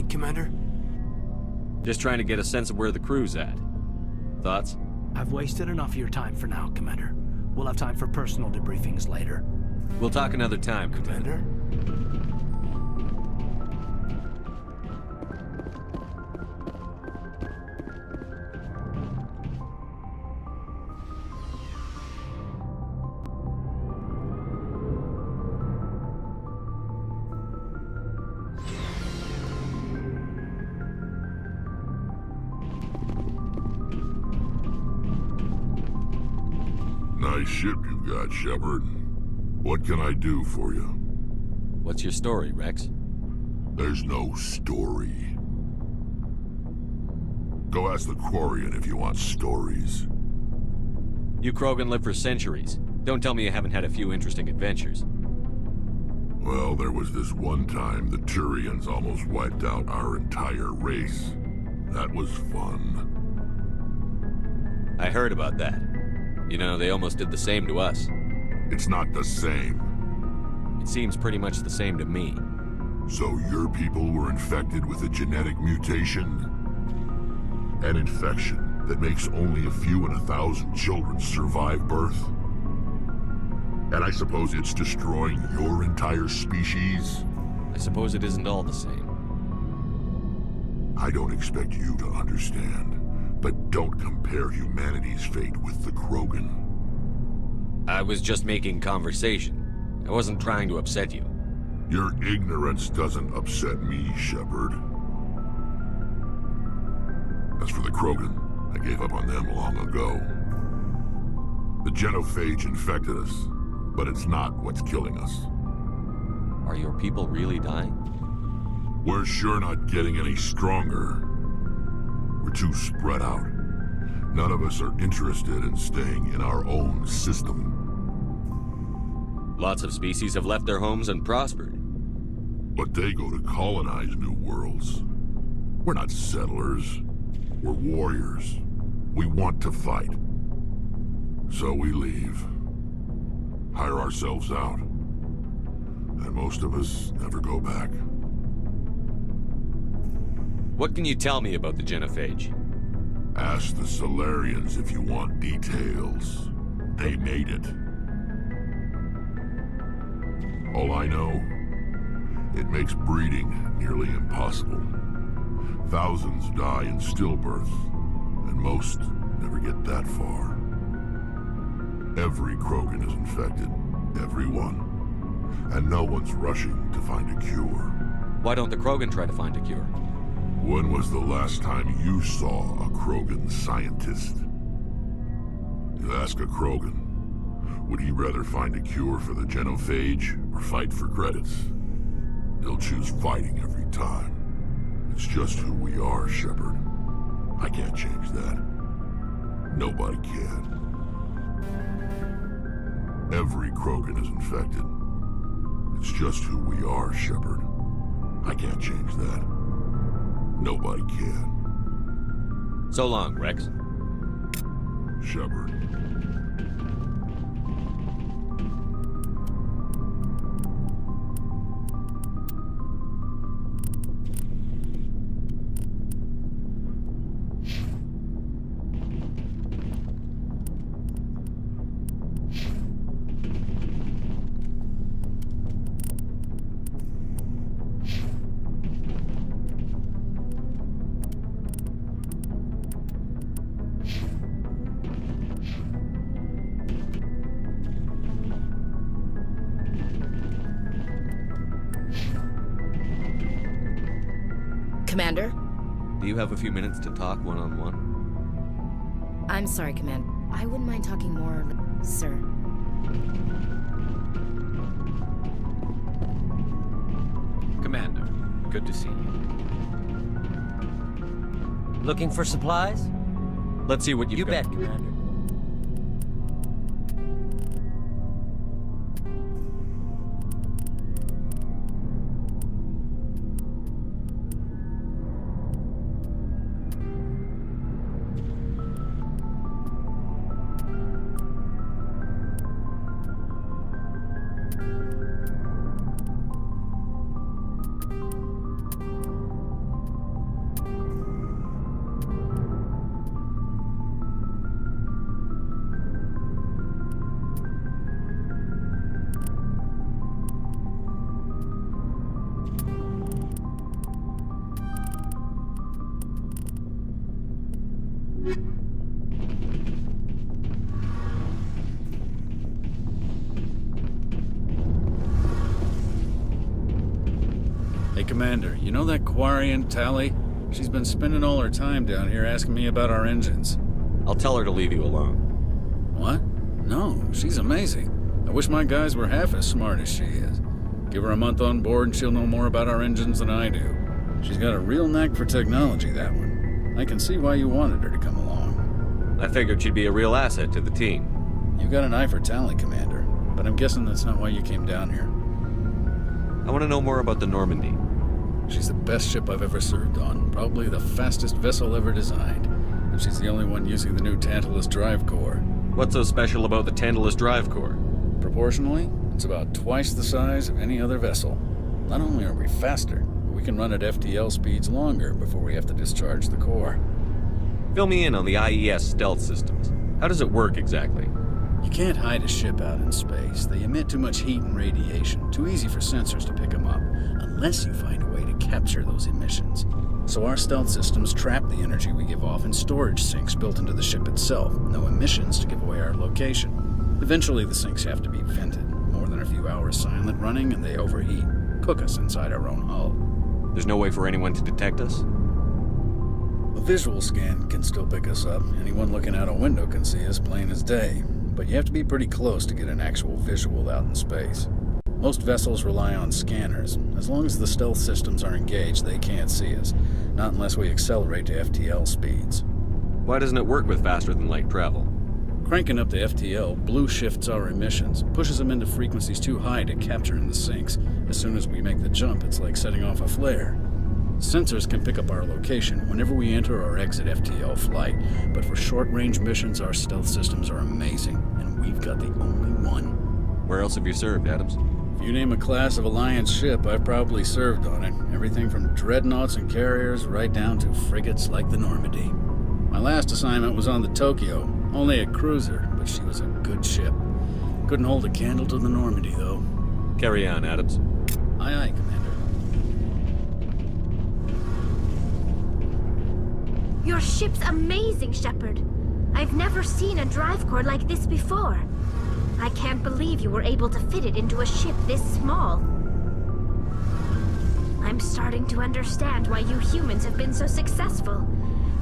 Commander? Just trying to get a sense of where the crew's at. Thoughts? I've wasted enough of your time for now, Commander. We'll have time for personal debriefings later. We'll talk another time, Commander. Nice ship you've got, Shepard. What can I do for you? What's your story, Rex? There's no story. Go ask the Quarian if you want stories. You Krogan live for centuries. Don't tell me you haven't had a few interesting adventures. Well, there was this one time the Turians almost wiped out our entire race. That was fun. I heard about that. You know, they almost did the same to us. It's not the same. It seems pretty much the same to me. So your people were infected with a genetic mutation? An infection that makes only a few in 1,000 children survive birth? And I suppose it's destroying your entire species? I suppose it isn't all the same. I don't expect you to understand, but don't compare humanity's fate with the Krogan. I was just making conversation. I wasn't trying to upset you. Your ignorance doesn't upset me, Shepard. As for the Krogan, I gave up on them long ago. The genophage infected us, but it's not what's killing us. Are your people really dying? We're sure not getting any stronger. We're too spread out. None of us are interested in staying in our own system. Lots of species have left their homes and prospered. But they go to colonize new worlds. We're not settlers. We're warriors. We want to fight. So we leave. Hire ourselves out. And most of us never go back. What can you tell me about the genophage? Ask the Solarians if you want details. They made it. All I know, it makes breeding nearly impossible. Thousands die in stillbirth, and most never get that far. Every Krogan is infected, everyone. And no one's rushing to find a cure. Why don't the Krogan try to find a cure? When was the last time you saw a Krogan scientist? You ask a Krogan, would he rather find a cure for the genophage or fight for credits? He'll choose fighting every time. It's just who we are, Shepard. I can't change that. Nobody can. Every Krogan is infected. It's just who we are, Shepard. I can't change that. Nobody can. So long, Rex. Shepard. Commander? Do you have a few minutes to talk one-on-one? I'm sorry, Commander. I wouldn't mind talking more, sir. Commander, good to see you. Looking for supplies? Let's see what you've got. You bet, Commander. Commander, you know that Quarian, Tally? She's been spending all her time down here asking me about our engines. I'll tell her to leave you alone. What? No, she's amazing. I wish my guys were half as smart as she is. Give her a month on board and she'll know more about our engines than I do. She's got a real knack for technology, that one. I can see why you wanted her to come along. I figured she'd be a real asset to the team. You got an eye for Tally, Commander, but I'm guessing that's not why you came down here. I want to know more about the Normandy. She's the best ship I've ever served on, probably the fastest vessel ever designed. And she's the only one using the new Tantalus drive core. What's so special about the Tantalus drive core? Proportionally, it's about twice the size of any other vessel. Not only are we faster, but we can run at FTL speeds longer before we have to discharge the core. Fill me in on the IES stealth systems. How does it work exactly? You can't hide a ship out in space. They emit too much heat and radiation, too easy for sensors to pick them up, unless you find a way to capture those emissions. So our stealth systems trap the energy we give off in storage sinks built into the ship itself. No emissions to give away our location. Eventually the sinks have to be vented. More than a few hours silent running and they overheat. Cook us inside our own hull. There's no way for anyone to detect us? A visual scan can still pick us up. Anyone looking out a window can see us plain as day. But you have to be pretty close to get an actual visual out in space. Most vessels rely on scanners. As long as the stealth systems are engaged, they can't see us. Not unless we accelerate to FTL speeds. Why doesn't it work with faster-than-light travel? Cranking up to FTL blue shifts our emissions, pushes them into frequencies too high to capture in the sinks. As soon as we make the jump, it's like setting off a flare. Sensors can pick up our location whenever we enter or exit FTL flight, but for short-range missions, our stealth systems are amazing, and we've got the only one. Where else have you served, Adams? If you name a class of Alliance ship, I've probably served on it. Everything from dreadnoughts and carriers right down to frigates like the Normandy. My last assignment was on the Tokyo, only a cruiser, but she was a good ship. Couldn't hold a candle to the Normandy, though. Carry on, Adams. Aye, aye, Commander. Your ship's amazing, Shepard. I've never seen a drive core like this before. I can't believe you were able to fit it into a ship this small. I'm starting to understand why you humans have been so successful.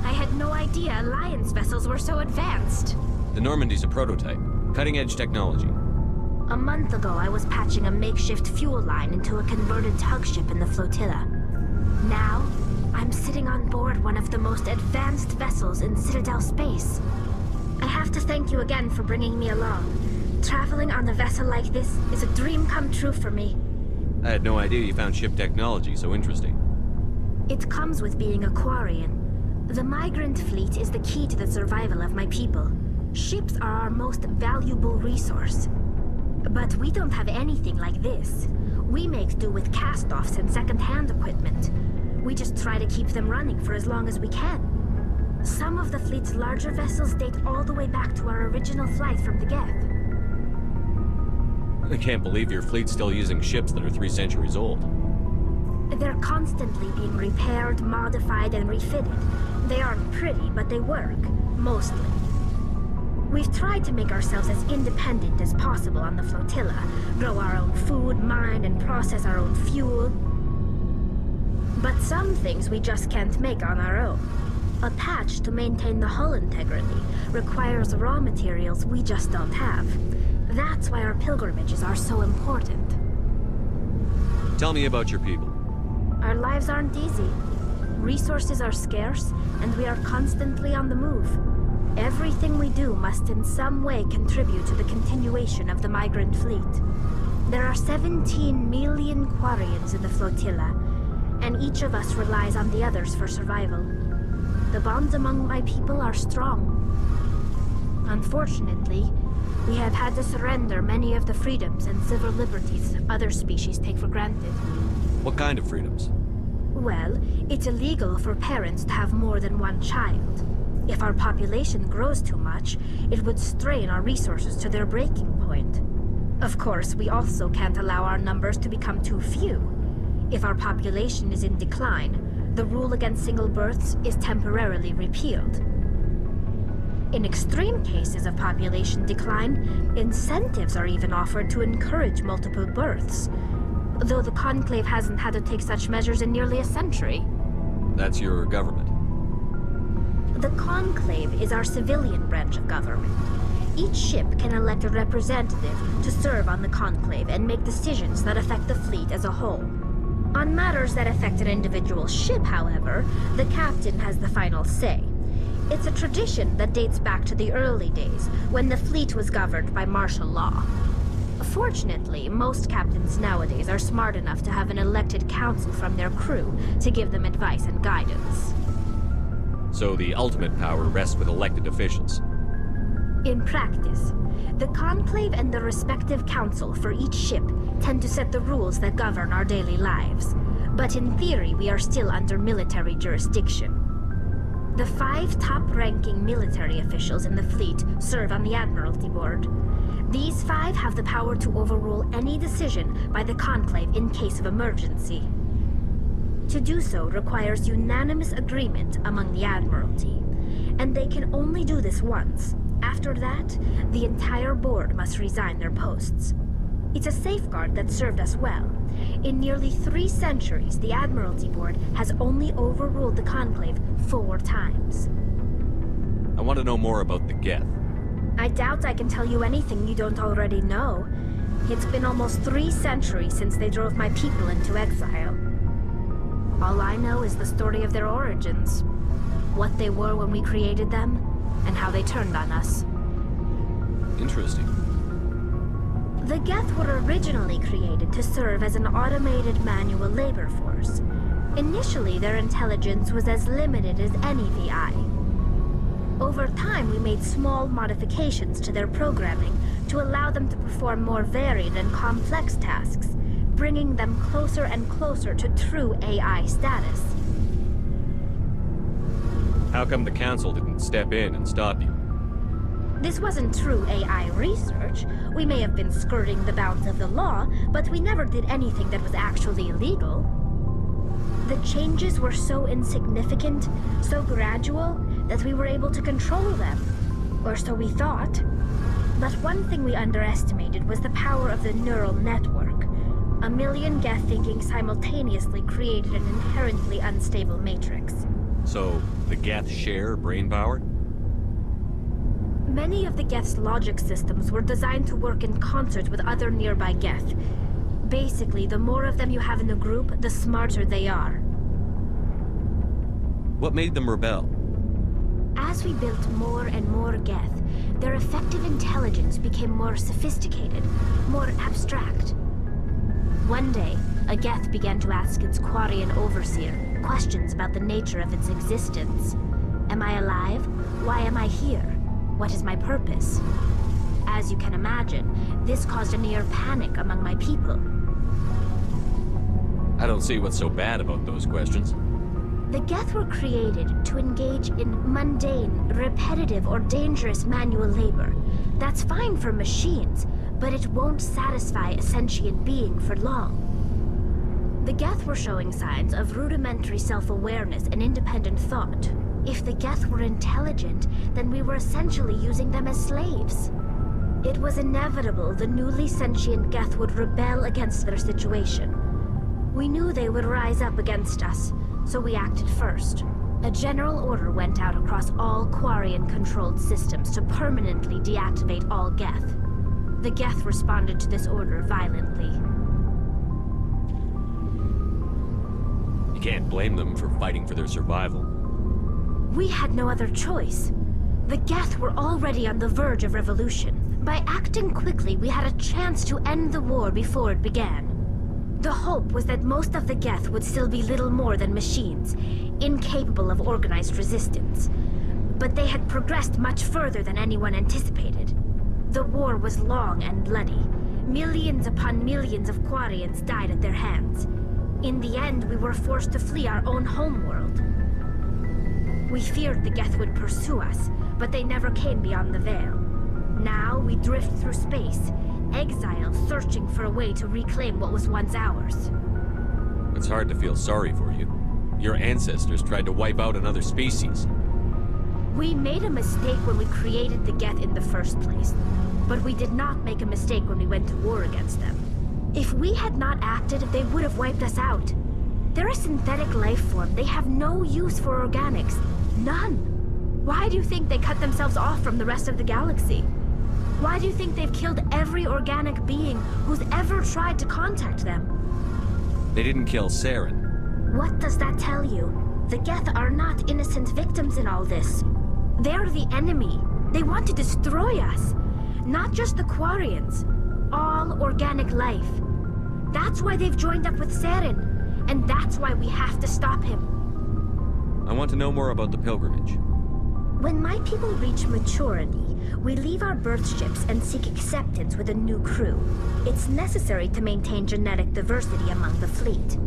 I had no idea Alliance vessels were so advanced. The Normandy's a prototype. Cutting-edge technology. A month ago, I was patching a makeshift fuel line into a converted tug ship in the flotilla. Now, I'm sitting on board one of the most advanced vessels in Citadel space. I have to thank you again for bringing me along. Traveling on a vessel like this is a dream come true for me. I had no idea you found ship technology so interesting. It comes with being a Quarian. The migrant fleet is the key to the survival of my people. Ships are our most valuable resource. But we don't have anything like this. We make do with cast-offs and second-hand equipment. We just try to keep them running for as long as we can. Some of the fleet's larger vessels date all the way back to our original flight from the Geth. I can't believe your fleet's still using ships that are 3 centuries old. They're constantly being repaired, modified, and refitted. They aren't pretty, but they work. Mostly. We've tried to make ourselves as independent as possible on the flotilla. Grow our own food, mine, and process our own fuel. But some things we just can't make on our own. A patch to maintain the hull integrity requires raw materials we just don't have. That's why our pilgrimages are so important. Tell me about your people. Our lives aren't easy. Resources are scarce, and we are constantly on the move. Everything we do must in some way contribute to the continuation of the migrant fleet. There are 17 million Quarians in the flotilla, and each of us relies on the others for survival. The bonds among my people are strong. Unfortunately, we have had to surrender many of the freedoms and civil liberties other species take for granted. What kind of freedoms? Well, it's illegal for parents to have more than one child. If our population grows too much, it would strain our resources to their breaking point. Of course, we also can't allow our numbers to become too few. If our population is in decline, the rule against single births is temporarily repealed. In extreme cases of population decline, incentives are even offered to encourage multiple births. though the Conclave hasn't had to take such measures in nearly a century. That's your government. The Conclave is our civilian branch of government. Each ship can elect a representative to serve on the Conclave and make decisions that affect the fleet as a whole. On matters that affect an individual ship, however, the captain has the final say. It's a tradition that dates back to the early days, when the fleet was governed by martial law. Fortunately, most captains nowadays are smart enough to have an elected council from their crew to give them advice and guidance. So the ultimate power rests with elected officials. In practice, the Conclave and the respective council for each ship tend to set the rules that govern our daily lives. But in theory, we are still under military jurisdiction. The 5 top-ranking military officials in the fleet serve on the Admiralty Board. These 5 have the power to overrule any decision by the Conclave in case of emergency. To do so requires unanimous agreement among the Admiralty, and they can only do this once. After that, the entire board must resign their posts. It's a safeguard that served us well. In nearly 3 centuries, the Admiralty Board has only overruled the Conclave 4 times. I want to know more about the Geth. I doubt I can tell you anything you don't already know. It's been almost 3 centuries since they drove my people into exile. All I know is the story of their origins, what they were when we created them, and how they turned on us. Interesting. The Geth were originally created to serve as an automated manual labor force. Initially, their intelligence was as limited as any VI. Over time, we made small modifications to their programming to allow them to perform more varied and complex tasks, bringing them closer and closer to true AI status. How come the Council didn't step in and stop you? This wasn't true AI research. We may have been skirting the bounds of the law, but we never did anything that was actually illegal. The changes were so insignificant, so gradual, that we were able to control them. Or so we thought. But one thing we underestimated was the power of the neural network. A million Geth thinking simultaneously created an inherently unstable matrix. So, the Geth share brain power? Many of the Geth's logic systems were designed to work in concert with other nearby Geth. Basically, the more of them you have in the group, the smarter they are. What made them rebel? As we built more and more Geth, their effective intelligence became more sophisticated, more abstract. One day, a Geth began to ask its Quarian overseer questions about the nature of its existence. Am I alive? Why am I here? What is my purpose? As you can imagine, this caused a near panic among my people. I don't see what's so bad about those questions. The Geth were created to engage in mundane, repetitive, or dangerous manual labor. That's fine for machines, but it won't satisfy a sentient being for long. The Geth were showing signs of rudimentary self-awareness and independent thought. If the Geth were intelligent, then we were essentially using them as slaves. It was inevitable the newly sentient Geth would rebel against their situation. We knew they would rise up against us, so we acted first. A general order went out across all Quarian-controlled systems to permanently deactivate all Geth. The Geth responded to this order violently. You can't blame them for fighting for their survival. We had no other choice. The Geth were already on the verge of revolution. By acting quickly, we had a chance to end the war before it began. The hope was that most of the Geth would still be little more than machines, incapable of organized resistance. But they had progressed much further than anyone anticipated. The war was long and bloody. Millions upon millions of Quarians died at their hands. In the end, we were forced to flee our own homeworld. We feared the Geth would pursue us, but they never came beyond the Veil. Now we drift through space, exiled, searching for a way to reclaim what was once ours. It's hard to feel sorry for you. Your ancestors tried to wipe out another species. We made a mistake when we created the Geth in the first place, but we did not make a mistake when we went to war against them. If we had not acted, they would have wiped us out. They're a synthetic life form. They have no use for organics. None. Why do you think they cut themselves off from the rest of the galaxy? Why do you think they've killed every organic being who's ever tried to contact them? They didn't kill Saren. What does that tell you? The Geth are not innocent victims in all this. They're the enemy. They want to destroy us. Not just the Quarians. All organic life. That's why they've joined up with Saren. And that's why we have to stop him. I want to know more about the pilgrimage. When my people reach maturity, we leave our birth ships and seek acceptance with a new crew. It's necessary to maintain genetic diversity among the fleet.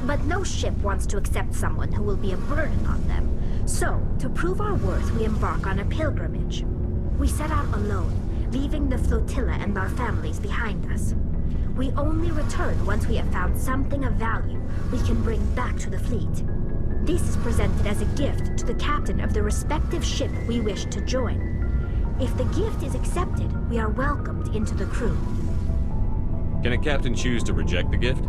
But no ship wants to accept someone who will be a burden on them. So, to prove our worth, we embark on a pilgrimage. We set out alone, leaving the flotilla and our families behind us. We only return once we have found something of value we can bring back to the fleet. This is presented as a gift to the captain of the respective ship we wish to join. If the gift is accepted, we are welcomed into the crew. Can a captain choose to reject the gift?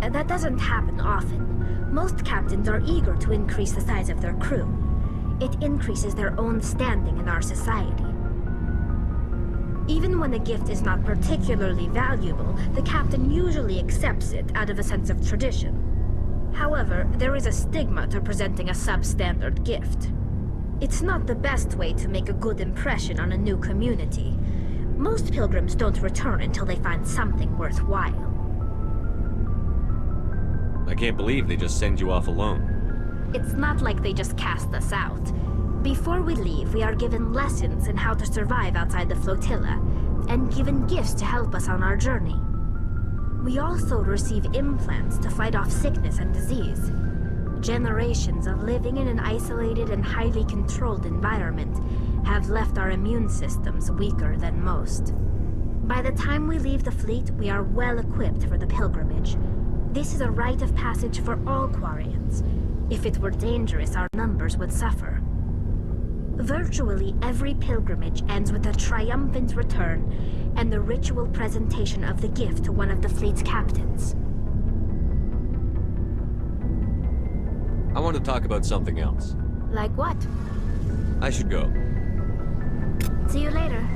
That doesn't happen often. Most captains are eager to increase the size of their crew. It increases their own standing in our society. Even when a gift is not particularly valuable, the captain usually accepts it out of a sense of tradition. However, there is a stigma to presenting a substandard gift. It's not the best way to make a good impression on a new community. Most pilgrims don't return until they find something worthwhile. I can't believe they just send you off alone. It's not like they just cast us out. Before we leave, we are given lessons in how to survive outside the flotilla, and given gifts to help us on our journey. We also receive implants to fight off sickness and disease. Generations of living in an isolated and highly controlled environment have left our immune systems weaker than most. By the time we leave the fleet, we are well equipped for the pilgrimage. This is a rite of passage for all Quarians. If it were dangerous, our numbers would suffer. Virtually every pilgrimage ends with a triumphant return and the ritual presentation of the gift to one of the fleet's captains. I want to talk about something else. Like what? I should go. See you later.